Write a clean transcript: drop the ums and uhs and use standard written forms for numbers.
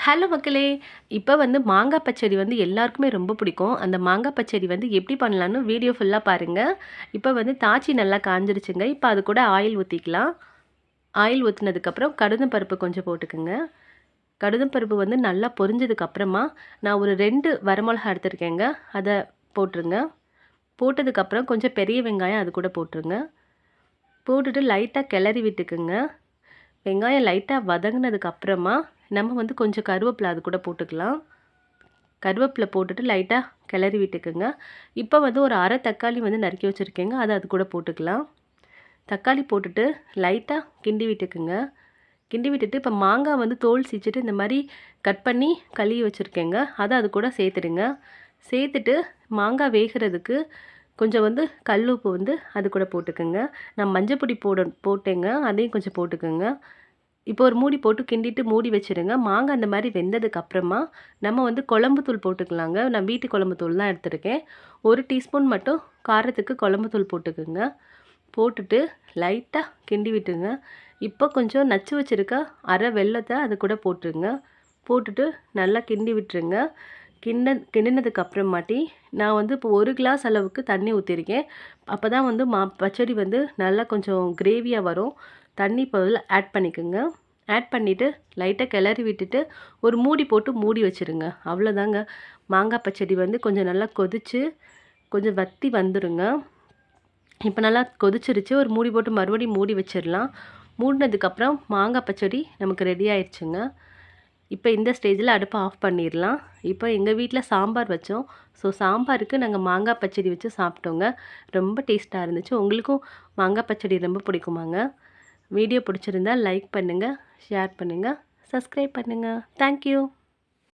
Hello மக்களே! இப்ப வந்து மாங்கா பச்சடி வந்து எல்லாருக்குமே ரொம்ப பிடிக்கும். அந்த மாங்கா பச்சடி வந்து எப்படி பண்ணலான்னு வீடியோ ஃபுல்லா பாருங்க. இப்ப வந்து தாச்சி நல்லா காய்ஞ்சிருச்சுங்க. இப்ப அது கூட ஆயில் ஊத்திக்கலாம். ஆயில் ஊத்துனதுக்கப்புறம் கடுகு பருப்பு கொஞ்சம் போட்டுக்கங்க. கடுகு பருப்பு வந்து நல்லா பொரிஞ்சதுக்கு அப்புறமா, நான் ஒரு 2 வரமிளகா எடுத்திருக்கேங்க. அத போட்டுருங்க. போட்டதுக்கப்புறம் கொஞ்சம் பெரிய வெங்காயம் அது கூட போட்டுருங்க. போட்டுட்டு லைட்டா கிளறி விட்டுக்குங்க. வெங்காயம் லைட்டா வதங்குனதுக்கு அப்புறமா, நம்ம வந்து கொஞ்சம் கருவேப்பில அது கூட போட்டுக்கலாம். கருவேப்பில போட்டுட்டு லைட்டா கிளறி விட்டுக்குங்க. இப்போ வந்து ஒரு அரை தக்காளி வந்து நறுக்கி வச்சுருக்கேங்க. அத அது கூட போட்டுக்கலாம். தக்காளி போட்டுட்டு லைட்டா கிண்டி விட்டுக்குங்க. கிண்டி விட்டுட்டு இப்போ மாங்காய் வந்து தோல் சீச்சிட்டு இந்த மாரி கட் பண்ணி கழுவி வச்சுருக்கேங்க. அத அது கூட சேர்த்துடுங்க. சேர்த்துட்டு மாங்காய் வேகுறதுக்கு கொஞ்சம் வந்து கல் உப்பு வந்து அது கூட போட்டுக்கங்க. நான் மஞ்சள் பொடி போட்டேங்க. அதையும் கொஞ்சம் போட்டுக்கங்க. இப்போ ஒரு மூடி போட்டு கிண்டிட்டு மூடி வச்சுருங்க. மாங்காய் அந்த மாரி வெந்ததுக்கு அப்புறமா, நம்ம வந்து குழம்பு தூள் போட்டுக்கலாங்க. நான் வீட்டு குழம்பு தூள் தான் எடுத்துருக்கேன். 1 டீஸ்பூன் மட்டும் காரத்துக்கு குழம்பு தூள் போட்டுக்கங்க. போட்டுட்டு லைட்டா கிண்டி விட்டுருங்க. இப்போ கொஞ்சம் நச்சு வச்சிருக்க அரை வெல்லத்த அது கூட போட்டுருங்க. போட்டுட்டு நல்லா கிண்டி விட்டுருங்க. கிண்டினதுக்கு அப்புறமாட்டி நான் வந்து இப்போ 1 கிளாஸ் அளவுக்கு தண்ணி ஊற்றிருக்கேன். அப்போ தான் வந்து பச்சடி வந்து நல்லா கொஞ்சம் கிரேவியா வரும். தண்ணி இப்போ இதில் ஆட் பண்ணிக்கோங்க. ஆட் பண்ணிவிட்டு லைட்டாக கிளறி விட்டுட்டு ஒரு மூடி போட்டு மூடி வச்சுருங்க. அவ்வளோதாங்க. மாங்காய் பச்சடி வந்து கொஞ்சம் நல்லா கொதிச்சு கொஞ்சம் வத்தி வந்துருங்க. இப்போ நல்லா கொதிச்சிருச்சு. ஒரு மூடி போட்டு மறுபடியும் மூடி வச்சிடலாம். மூடினதுக்கப்புறம் மாங்காய் பச்சடி நமக்கு ரெடி ஆயிடுச்சுங்க. இப்போ இந்த ஸ்டேஜில் அடுப்பை ஆஃப் பண்ணிடலாம். இப்போ எங்கள் வீட்டில் சாம்பார் வச்சோம். ஸோ சாம்பாருக்கு நாங்கள் மாங்காய் பச்சடி வச்சு சாப்பிட்டோங்க. ரொம்ப டேஸ்ட்டாக இருந்துச்சு. உங்களுக்கும் மாங்காய் பச்சடி ரொம்ப பிடிக்குமாங்க? வீடியோ பிடிச்சிருந்தா லைக் பண்ணுங்கள், ஷேர் பண்ணுங்கள், சப்ஸ்கிரைப் பண்ணுங்கள். Thank you.